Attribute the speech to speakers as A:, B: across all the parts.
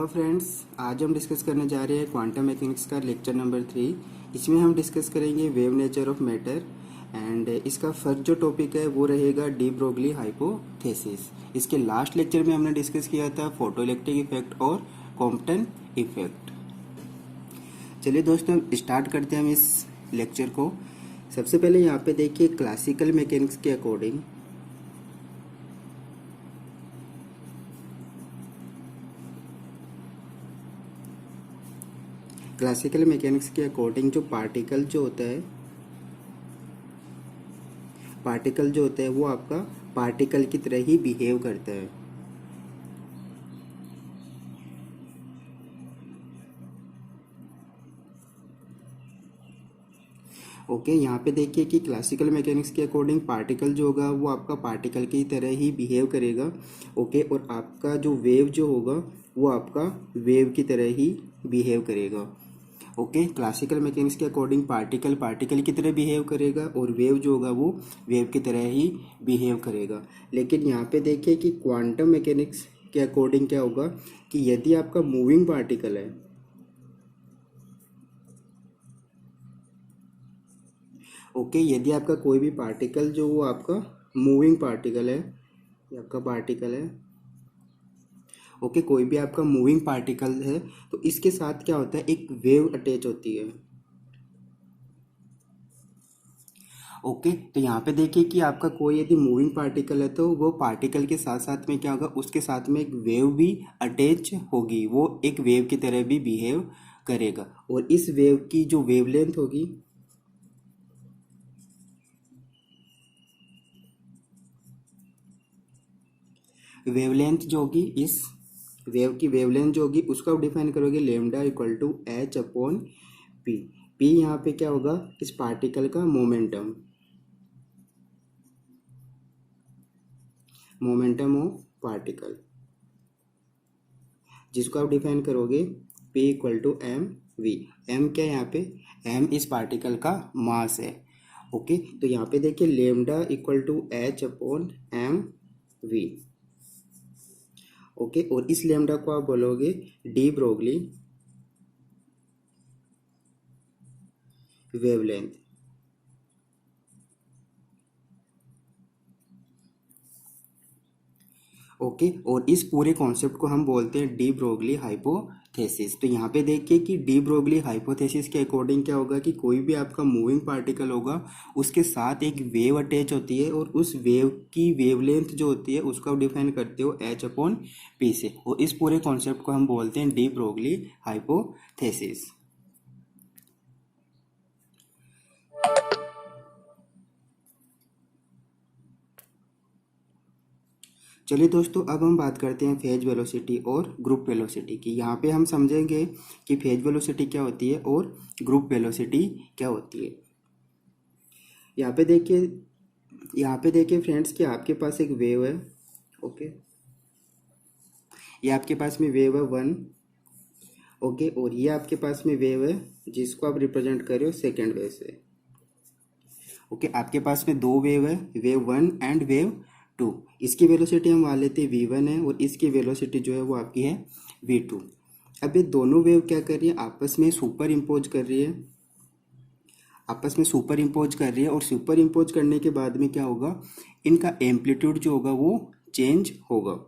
A: Hello friends, आज हम discuss करने जा रहे हैं क्वांटम मैकेनिक्स का लेक्चर नंबर 3। इसमें हम डिस्कस करेंगे wave nature of matter and इसका फर्स्ट जो टॉपिक है वो रहेगा डी ब्रोगली हाइपोथेसिस। इसके लास्ट लेक्चर में हमने डिस्कस किया था फोटो इलेक्ट्रिक इफेक्ट और कॉम्पटन इफेक्ट। चलिए दोस्तों, स्टार्ट करते हैं हम इस लेक्चर को। सबसे पहले यहाँ पे देखिए क्लासिकल मैकेनिक्स के अकॉर्डिंग जो पार्टिकल जो होता है वो आपका पार्टिकल की तरह ही बिहेव करता है। ओके, यहाँ पे देखिए कि क्लासिकल मैकेनिक्स के अकॉर्डिंग पार्टिकल जो होगा वो आपका पार्टिकल की तरह ही बिहेव करेगा। ओके, और आपका जो वेव जो होगा वो आपका वेव की तरह ही बिहेव करेगा। ओके, क्लासिकल मैकेनिक्स के अकॉर्डिंग पार्टिकल की तरह बिहेव करेगा और वेव जो होगा वो वेव की तरह ही बिहेव करेगा। लेकिन यहाँ पे देखिए कि क्वांटम मैकेनिक्स के अकॉर्डिंग क्या होगा कि यदि आपका मूविंग पार्टिकल है, ओके, यदि आपका कोई भी पार्टिकल जो वो आपका मूविंग पार्टिकल है, ये आपका पार्टिकल है, ओके, कोई भी आपका मूविंग पार्टिकल है तो इसके साथ क्या होता है, एक वेव अटैच होती है। ओके, तो यहाँ पे देखिए कि आपका कोई यदि मूविंग पार्टिकल है तो वो पार्टिकल के साथ साथ में क्या होगा, उसके साथ में एक वेव भी अटैच होगी, वो एक वेव की तरह भी बिहेव करेगा। और इस वेव की जो वेवलेंथ होगी, इस वेव की वेवलेंथ जो होगी उसको आप डिफाइन करोगे lambda equal to H upon P. P यहाँ पे क्या होगा, इस पार्टिकल का मोमेंटम ऑफ पार्टिकल, जिसको आप डिफाइन करोगे P equal to M V. M क्या है यहाँ पे, एम इस पार्टिकल का मास है। ओके, तो यहाँ पे देखिए lambda equal to H upon M V. Okay, और इस लेमडा को आप बोलोगे डी ब्रोगली वेवलेंथ। ओके, और इस पूरे कॉन्सेप्ट को हम बोलते हैं डी ब्रोगली हाइपोथेसिस। तो यहाँ पे देखिए कि डी ब्रोगली हाइपोथेसिस के अकॉर्डिंग क्या होगा कि कोई भी आपका मूविंग पार्टिकल होगा उसके साथ एक वेव अटैच होती है और उस वेव की वेवलेंथ जो होती है उसको आप डिफाइन करते हो एच अपॉन पी से, और इस पूरे कॉन्सेप्ट को हम बोलते हैं डी ब्रोगली हाइपोथेसिस। चलिए दोस्तों, अब हम बात करते हैं फेज वेलोसिटी और ग्रुप वेलोसिटी की। यहाँ पे हम समझेंगे कि फेज वेलोसिटी क्या होती है और ग्रुप वेलोसिटी क्या होती है। यहाँ पे देखिए फ्रेंड्स कि आपके पास एक वेव है। ओके, ये आपके पास में वेव है 1। ओके, और ये आपके पास में वेव है जिसको आप रिप्रेजेंट कर रहे हो सेकेंड वेव से। ओके, आपके पास में दो वेव है, वेव 1 एंड वेव 2। इसकी वेलोसिटी हम मान लेते हैं v1 है और इसकी वेलोसिटी जो है वो आपकी है v2। अब ये दोनों वेव क्या कर रही है, आपस में सुपर इम्पोज कर रही है, और सुपर इम्पोज करने के बाद में क्या होगा, इनका एम्पलीट्यूड जो होगा वो चेंज होगा।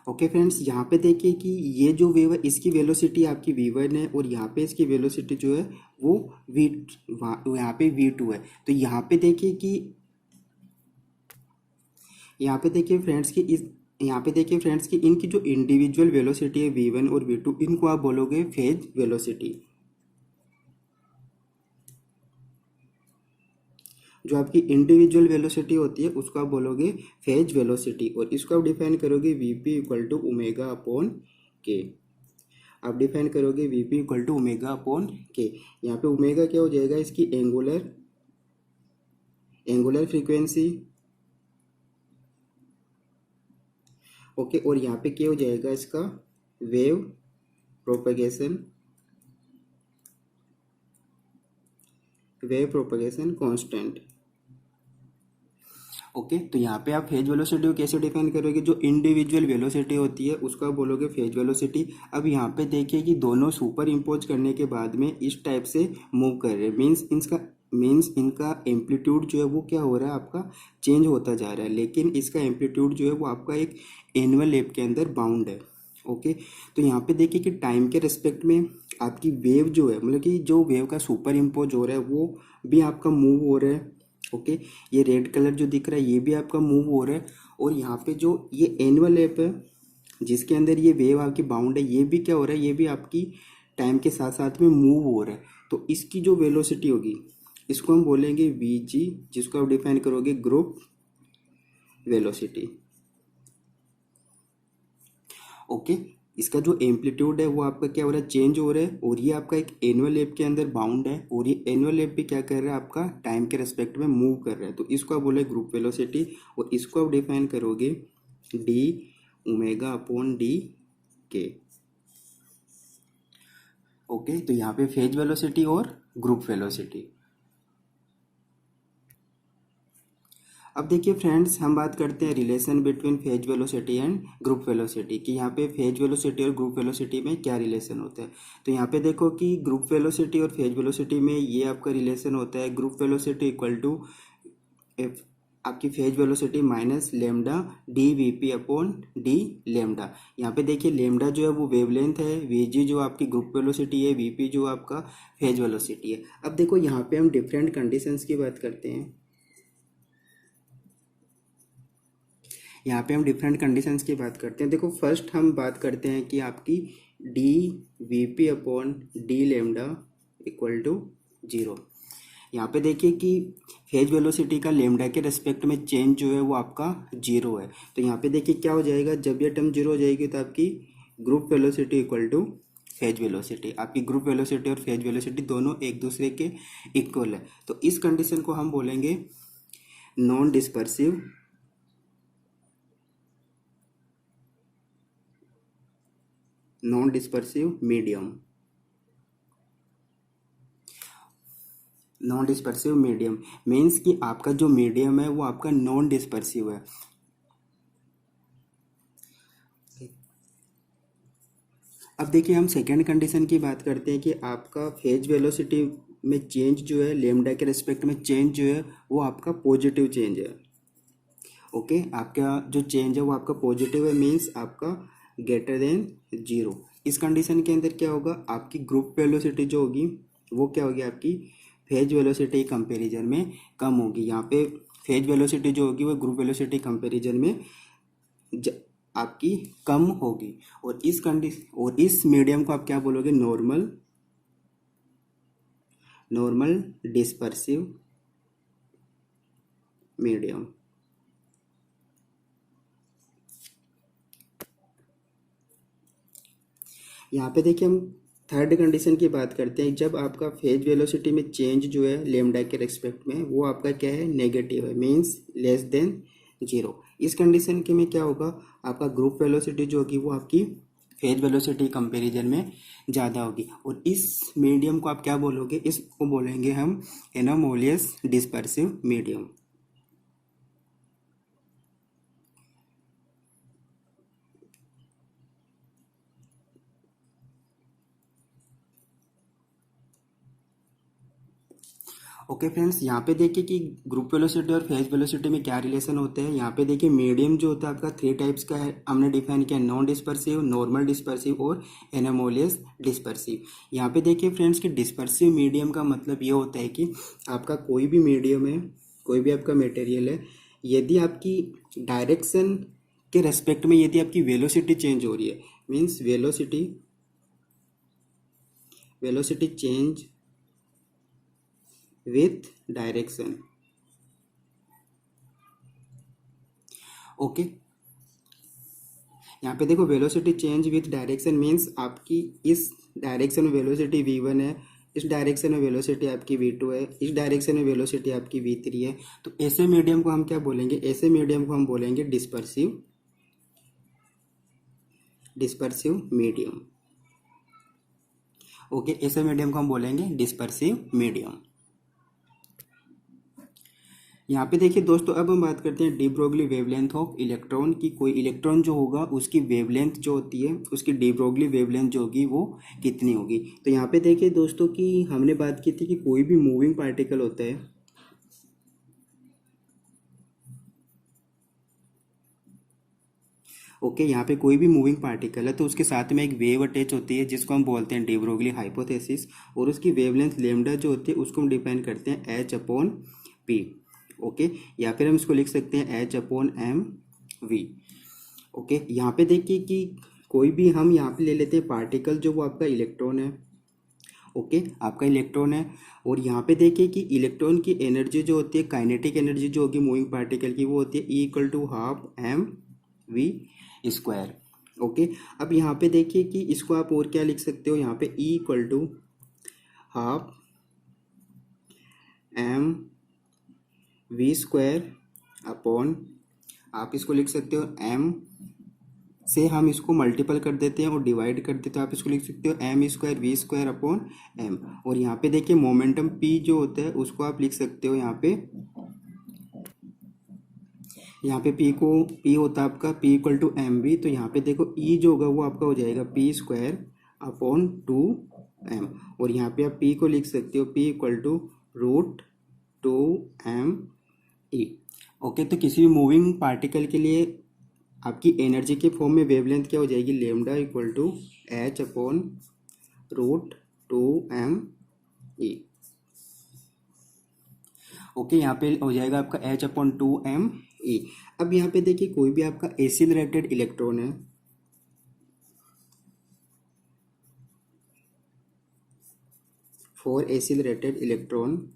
A: ओके फ्रेंड्स, यहाँ पे देखिए कि ये जो वेव है इसकी वेलोसिटी आपकी v1 है और यहाँ पे इसकी वेलोसिटी जो है वो यहाँ पे v2 है। तो यहाँ पे देखिए फ्रेंड्स कि इनकी जो इंडिविजुअल वेलोसिटी है v1 और v2, इनको आप बोलोगे फेज वेलोसिटी। जो आपकी इंडिविजुअल वेलोसिटी होती है उसको आप बोलोगे फेज वेलोसिटी, और इसको आप डिफाइन करोगे VP equal to omega upon K. आप डिफाइन करोगे VP equal to omega upon K. यहाँ पे ओमेगा क्या हो जाएगा, इसकी एंगुलर फ्रीक्वेंसी, ओके, और यहाँ पे क्या हो जाएगा इसका wave propagation, wave propagation constant. Okay, तो यहाँ पे आप फेज वेलोसिटी को कैसे डिफाइन करोगे, जो इंडिविजुअल वेलोसिटी होती है उसको आप बोलोगे फेज वेलोसिटी। अब यहाँ पे देखिए कि दोनों सुपर इम्पोज करने के बाद में इस टाइप से मूव कर रहे हैं, मीन्स इनका एम्पलीट्यूड जो है वो क्या हो रहा है, आपका चेंज होता जा रहा है, लेकिन इसका एम्पलीट्यूड जो है वो आपका एक एनुअल लैप के अंदर बाउंड है। ओके, तो यहाँ पे देखिए कि टाइम के रिस्पेक्ट में आपकी वेव जो है, मतलब कि जो वेव का सुपर इम्पोज हो रहा है वो भी आपका मूव हो रहा है। ओके, ये रेड कलर जो दिख रहा है ये भी आपका मूव हो रहा है, और यहाँ पे जो ये एनुअल लैप है जिसके अंदर ये वेव आपकी बाउंड है, ये भी क्या हो रहा है, ये भी आपकी टाइम के साथ साथ में मूव हो रहा है। तो इसकी जो वेलोसिटी होगी इसको हम बोलेंगे वी जी, जिसको आप डिफाइन करोगे ग्रुप वेलोसिटी। ओके, इसका जो एम्पलीट्यूड है वो आपका क्या हो रहा है, चेंज हो रहा है, और ये आपका एक एनुअल लैप के अंदर बाउंड है, और ये एनुअल लैप भी क्या कर रहा है, आपका टाइम के रेस्पेक्ट में मूव कर रहा है। तो इसको आप बोले ग्रुप वेलोसिटी, और इसको आप डिफाइन करोगे डी ओमेगा अपॉन डी के। ओके, तो यहाँ पे फेज वेलोसिटी और ग्रुप वेलोसिटी। अब देखिए फ्रेंड्स, हम बात करते हैं relation between phase velocity and group velocity, कि यहाँ पे फेज वेलोसिटी और ग्रुप वेलोसिटी में क्या रिलेशन होता है। तो यहाँ पे देखो कि ग्रुप वेलोसिटी और फेज वेलोसिटी में ये आपका रिलेशन होता है, group velocity equal to F आपकी phase velocity minus lambda D V P upon D lambda. यहाँ पे देखिए लेमडा जो है वो वेवलेंथ है, वी जी जो आपकी ग्रुप वेलोसिटी है, वी पी जो आपका फेज वेलोसिटी है। अब देखो यहाँ पे हम डिफरेंट कंडीशंस की बात करते हैं, यहाँ पे हम डिफरेंट कंडीशंस की बात करते हैं। देखो फर्स्ट हम बात करते हैं कि आपकी D V P upon D lambda equal to zero. यहाँ पे देखिए कि फेज वेलोसिटी का लेमडा के रेस्पेक्ट में चेंज जो है वो आपका जीरो है। तो यहाँ पे देखिए क्या हो जाएगा, जब ये टर्म जीरो हो जाएगी तो आपकी group velocity equal two phase velocity, आपकी ग्रुप वेलोसिटी और फेज वेलोसिटी दोनों एक दूसरे के इक्वल है। तो इस कंडीशन को हम बोलेंगे non dispersive medium. Non dispersive medium means कि आपका जो मीडियम है वो आपका नॉन डिस्पर्सिव है। अब देखिए हम सेकेंड कंडीशन की बात करते हैं कि आपका फेज वेलोसिटी में चेंज जो है, लेमडा के रिस्पेक्ट में चेंज जो है वो आपका पॉजिटिव चेंज है। ओके, आपका जो चेंज है वो आपका पॉजिटिव है, मीन्स आपका ग्रेटर देन जीरो। इस कंडीशन के अंदर क्या होगा, आपकी ग्रुप वेलोसिटी जो होगी वो क्या होगी, आपकी फेज वेलोसिटी कंपैरिजन में कम होगी। यहाँ पे फेज वेलोसिटी जो होगी वो ग्रुप वेलोसिटी कंपैरिजन में आपकी कम होगी, और इस मीडियम को आप क्या बोलोगे, नॉर्मल डिस्पर्सिव मीडियम। यहाँ पे देखिए हम थर्ड कंडीशन की बात करते हैं, जब आपका फेज वेलोसिटी में चेंज जो है लेमडा के रेस्पेक्ट में वो आपका क्या है, नेगेटिव है, मीन्स लेस देन जीरो। इस कंडीशन के में क्या होगा, आपका ग्रुप वेलोसिटी जो होगी वो आपकी फेज वेलोसिटी कंपैरिजन में ज़्यादा होगी, और इस मीडियम को आप क्या बोलोगे, इसको बोलेंगे हम एनोमोलियस डिस्पर्सिव मीडियम। ओके फ्रेंड्स, यहाँ पे देखिए कि ग्रुप वेलोसिटी और फेज वेलोसिटी में क्या रिलेशन होते हैं। यहाँ पे देखिए मीडियम जो होता है आपका थ्री टाइप्स का है, हमने डिफाइन किया, नॉन डिस्पर्सिव, नॉर्मल डिस्पर्सिव और एनोमोलियस डिस्पर्सिव। यहाँ पे देखिए फ्रेंड्स कि डिस्पर्सिव मीडियम का मतलब ये होता है कि आपका कोई भी मीडियम है, कोई भी आपका मटेरियल है, यदि आपकी डायरेक्शन के रेस्पेक्ट में यदि आपकी वेलोसिटी चेंज हो रही है, means velocity change with direction. Okay, यहाँ पे देखो velocity change with direction means आपकी इस डायरेक्शन में वेलोसिटी v1 है, इस डायरेक्शन में वेलोसिटी आपकी v2 है, इस डायरेक्शन में वेलोसिटी आपकी v3 है। तो ऐसे मीडियम को हम क्या बोलेंगे, ऐसे मीडियम को हम बोलेंगे डिस्पर्सिव मीडियम। ओके, ऐसे मीडियम को हम बोलेंगे डिस्पर्सिव मीडियम। यहाँ पे देखिए दोस्तों, अब हम बात करते हैं D Broglie wavelength of electron की। कोई इलेक्ट्रॉन जो होगा उसकी वेवलेंथ जो होती है, उसकी डी ब्रोगली वेवलेंथ जो होगी वो कितनी होगी। तो यहाँ पे देखिए दोस्तों कि हमने बात की थी कि कोई भी मूविंग पार्टिकल होता है, ओके, यहाँ पे कोई भी मूविंग पार्टिकल है तो उसके साथ में एक वेव अटैच होती है जिसको हम बोलते हैं डी ब्रोगली हाइपोथेसिस, और उसकी वेवलेंथ लेमडा जो होती है उसको हम डिफाइन करते हैं एच अपॉन पी। ओके, या फिर हम इसको लिख सकते हैं H upon M V. Okay, यहाँ पे देखिए कि कोई भी हम यहाँ पे ले लेते हैं पार्टिकल जो वो आपका इलेक्ट्रॉन है। ओके, आपका इलेक्ट्रॉन है, और यहाँ पे देखिए कि इलेक्ट्रॉन की एनर्जी जो होती है, काइनेटिक एनर्जी जो होगी मूविंग पार्टिकल की, वो होती है E equal to half M V square. Okay, अब यहाँ पे देखिए कि इसको आप और क्या लिख सकते हो, यहाँ पे E equal to half M V square upon, आप इसको लिख सकते हो एम से हम इसको मल्टीपल कर देते हैं और डिवाइड कर देते हैं, आप इसको लिख सकते हो M square V square upon M. और यहाँ पे देखिए मोमेंटम पी जो होता है उसको आप लिख सकते हो यहाँ पे पी होता है आपका P equal to M V. तो यहाँ पे देखो ई जो होगा वो आपका हो जाएगा पी स्क्वायर अपॉन 2m, और यहाँ पे आप पी को लिख सकते हो P equal to root 2m E. Okay, तो किसी भी मूविंग पार्टिकल के लिए आपकी एनर्जी के फॉर्म में वेवलेंथ क्या हो जाएगी, lambda equal to H upon root 2m E. Okay, यहाँ पे हो जाएगा आपका एच अपॉन 2m ई। अब यहाँ पे देखिए कोई भी आपका एसिलरेटेड इलेक्ट्रॉन है, फॉर एसिलरेटेड इलेक्ट्रॉन,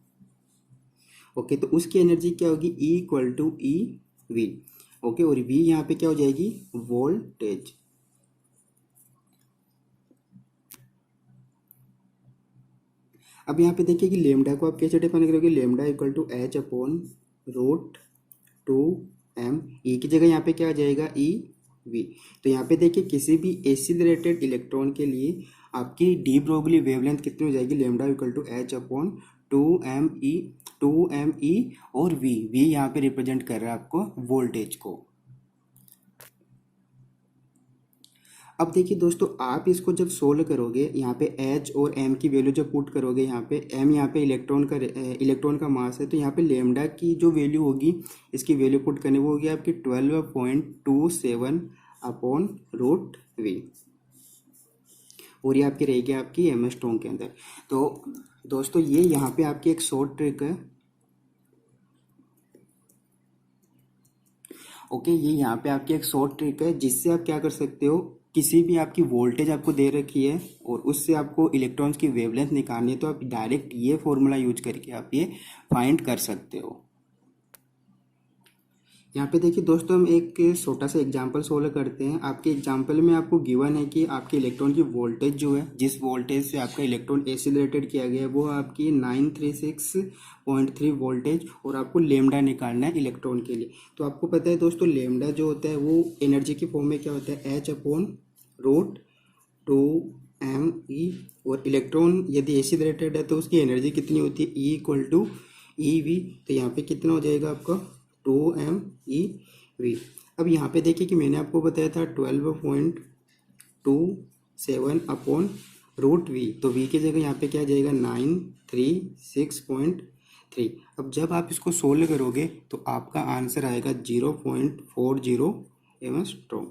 A: ओके, तो उसकी एनर्जी क्या होगी, E equal to E V. Okay, और V यहाँ पे क्या हो जाएगी, वोल्टेज। अब यहाँ पे देखिए कि लेमडा को आप कैसे डिफाइन करोगे, lambda equal to H upon root 2m, E की जगह यहाँ पे क्या आ जाएगा, ई वी। तो यहाँ पे देखिए किसी भी एसिलरेटेड इलेक्ट्रॉन के लिए आपकी डी ब्रोगली वेवलेंथ कितनी हो जाएगी, lambda equal to H upon 2m E, और वी यहाँ पे रिप्रेजेंट कर रहा है आपको वोल्टेज को। अब देखिए दोस्तों, आप इसको जब सोल्व करोगे, यहाँ पे एच और एम की वैल्यू जब पुट करोगे, यहाँ पे एम यहाँ पे इलेक्ट्रॉन का मास है, तो यहाँ पे लेमडा की जो वैल्यू होगी, इसकी वैल्यू पुट करने वो होगी आपकी 12.27 अपॉन रूट वी, और ये आपकी रहेगी आपकी एम एस टोन के अंदर। तो दोस्तों ये यहाँ पे आपकी एक शॉर्ट ट्रिक है। ओके, ये यहाँ पे आपकी एक शॉर्ट ट्रिक है जिससे आप क्या कर सकते हो, किसी भी आपकी वोल्टेज आपको दे रखी है और उससे आपको इलेक्ट्रॉन्स की वेवलेंथ निकालनी है, तो आप डायरेक्ट ये फॉर्मूला यूज करके आप ये फाइंड कर सकते हो। यहाँ पे देखिए दोस्तों, हम एक छोटा सा एग्जांपल सोल्व करते हैं। आपके एग्जांपल में आपको गिवन है कि आपके इलेक्ट्रॉन की वोल्टेज जो है, जिस वोल्टेज से आपका इलेक्ट्रॉन एसिलरेटेड किया गया है, वो आपकी 936.3 वोल्टेज, और आपको लेमडा निकालना है इलेक्ट्रॉन के लिए। तो आपको पता है दोस्तों, लेमडा जो होता है वो एनर्जी की फॉर्म में क्या होता है, H upon root 2m E, और इलेक्ट्रॉन यदि एसिलरेटेड है तो उसकी एनर्जी कितनी होती है, E equal to E V. तो यहाँ पे कितना हो जाएगा आपका 2m ई वी। अब यहाँ पे देखिए कि मैंने आपको बताया था 12.27 अपॉन रूट वी, तो वी की जगह यहाँ पे क्या आ जाएगा 936.3। अब जब आप इसको सोल्व करोगे तो आपका आंसर आएगा 0.40 एमस्ट्रॉम।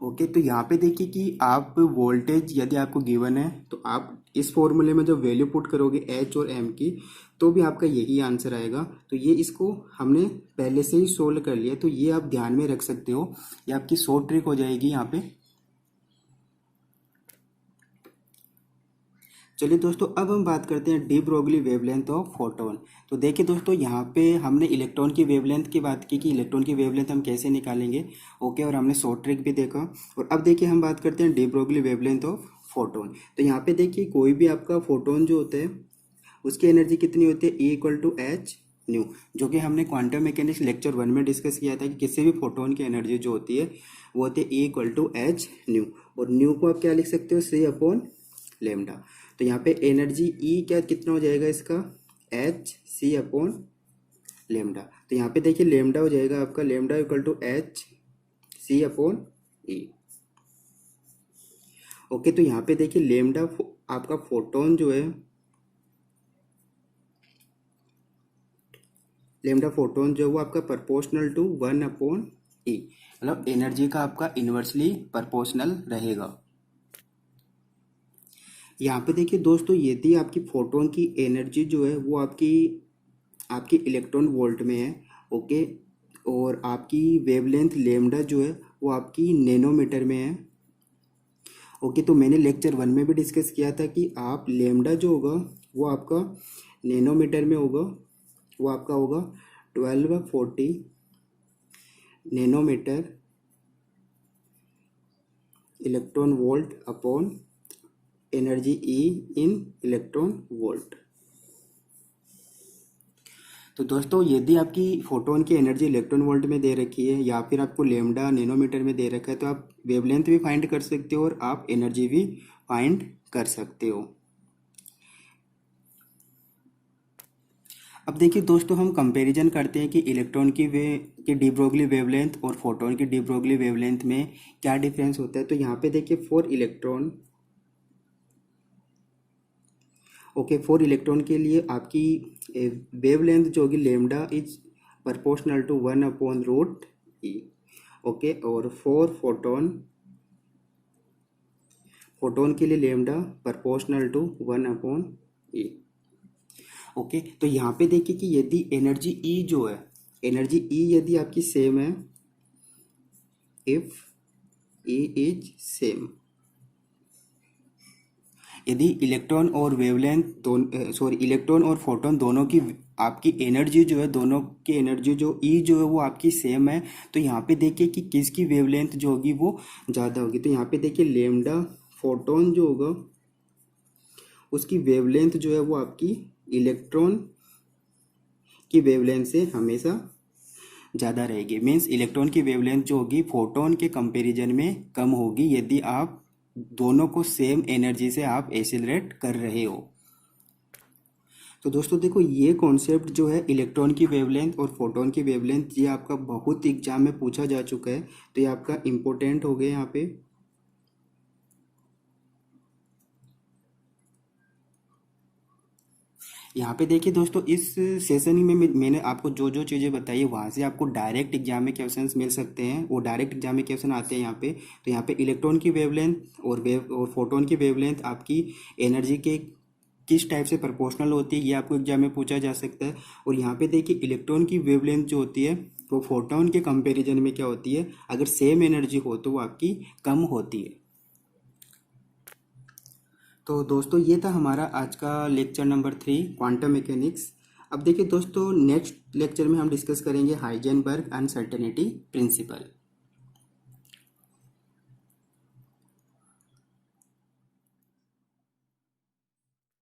A: ओके, तो यहाँ पे देखिए कि आप वोल्टेज यदि आपको गिवन है तो आप इस फॉर्मूले में जो वैल्यू पुट करोगे एच और एम की, तो भी आपका यही आंसर आएगा। तो ये इसको हमने पहले से ही सोल्व कर लिया, तो ये आप ध्यान में रख सकते हो, ये आपकी शॉर्ट ट्रिक हो जाएगी यहाँ पे। चलिए दोस्तों, अब हम बात करते हैं D Broglie wavelength of photon. तो देखिए दोस्तों, यहाँ पे हमने इलेक्ट्रॉन की वेवलेंथ की बात की कि इलेक्ट्रॉन की वेवलेंथ हम कैसे निकालेंगे। ओके, और हमने शॉर्ट ट्रिक भी देखा, और अब देखिए हम बात करते हैं D Broglie wavelength of photon. तो यहाँ पे देखिए कोई भी आपका फोटोन जो होता है उसकी एनर्जी कितनी होती है, E equal to H nu, जो कि हमने क्वांटम मैकेनिक्स लेक्चर 1 में डिस्कस किया था कि किसी भी फोटोन की एनर्जी जो होती है वो होती है E equal to H nu, और न्यू को आप क्या लिख सकते हो, C अपॉन लेमडा। तो यहाँ पे एनर्जी E क्या कितना हो जाएगा इसका, एच C अपॉन लेमडा। तो यहाँ पे देखिए लेमडा हो जाएगा आपका lambda equal to H C upon E। Okay, तो यहाँ पे देखिए लेमडा आपका फोटोन जो है, लेमडा फोटोन जो है वो आपका प्रोपोर्शनल टू 1 अपॉन E, मतलब एनर्जी का आपका इन्वर्सली प्रोपोर्शनल रहेगा। यहाँ पे देखिए दोस्तों यदि आपकी फोटोन की एनर्जी जो है वो आपकी आपकी इलेक्ट्रॉन वोल्ट में है, ओके, और आपकी वेवलेंथ लेमडा जो है वो आपकी नैनोमीटर में है, ओके, तो मैंने लेक्चर 1 में भी डिस्कस किया था कि आप लेमडा जो होगा वो आपका नैनोमीटर में होगा, वो आपका होगा 1240 nanometre electron volt upon energy E in electron volt. तो दोस्तों यदि आपकी फोटोन की एनर्जी इलेक्ट्रॉन वोल्ट में दे रखी है या फिर आपको लेमडा नैनोमीटर में दे रखा है, तो आप वेवलेंथ भी फाइंड कर सकते हो और आप एनर्जी भी फाइंड कर सकते हो। अब देखिए दोस्तों हम कंपैरिजन करते हैं कि इलेक्ट्रॉन की डी ब्रोगली वेवलेंथ और फोटोन की डी ब्रोगली वेवलेंथ में क्या डिफरेंस होता है। तो यहाँ पे देखिए for electron, okay, for electron के लिए आपकी वेवलेंथ जो होगी lambda is proportional to 1 upon root E, okay, और फॉर फोटोन, फोटोन के लिए lambda proportional to 1 upon E, okay. तो यहाँ पे देखिए कि यदि एनर्जी E जो है, एनर्जी E यदि आपकी सेम है, इफ E इज सेम, यदि इलेक्ट्रॉन और वेवलेंथ इलेक्ट्रॉन और फोटोन दोनों की आपकी एनर्जी जो है, दोनों की एनर्जी जो E जो है वो आपकी सेम है, तो यहाँ पे देखिए कि किसकी वेवलेंथ जो होगी वो ज़्यादा होगी। तो यहाँ पे देखिए लेमडा फोटोन जो होगा उसकी वेवलेंथ जो है वो आपकी इलेक्ट्रॉन की वेवलेंथ से हमेशा ज़्यादा रहेगी, मीन्स इलेक्ट्रॉन की वेवलेंथ जो होगी फोटोन के कंपैरिजन में कम होगी यदि आप दोनों को सेम एनर्जी से आप एक्सेलरेट कर रहे हो। तो दोस्तों देखो ये कॉन्सेप्ट जो है इलेक्ट्रॉन की वेवलेंथ और फोटोन की वेवलेंथ, ये आपका बहुत एग्जाम में पूछा जा चुका है, तो ये आपका इम्पोर्टेंट हो गया यहाँ पे। यहाँ पे देखिए दोस्तों इस सेशन में मैंने आपको जो जो चीज़ें बताई वहाँ से आपको डायरेक्ट एग्जाम में क्वेश्चंस मिल सकते हैं, वो डायरेक्ट एग्जाम में क्वेश्चन आते हैं यहाँ पे। तो यहाँ पे इलेक्ट्रॉन की वेवलेंथ और फोटोन की वेवलेंथ आपकी एनर्जी के किस टाइप से प्रोपोर्शनल होती है, ये आपको एग्जाम में पूछा जा सकता है। और यहाँ पे देखिए इलेक्ट्रॉन की वेवलेंथ जो होती है वो फोटोन के कंपेरिजन में क्या होती है, अगर सेम एनर्जी हो तो वो आपकी कम होती है। तो दोस्तों ये था हमारा आज का लेक्चर नंबर 3 क्वांटम मैकेनिक्स। अब देखिए दोस्तों नेक्स्ट लेक्चर में हम डिस्कस करेंगे हाइजेनबर्ग अनसर्टेनिटी प्रिंसिपल।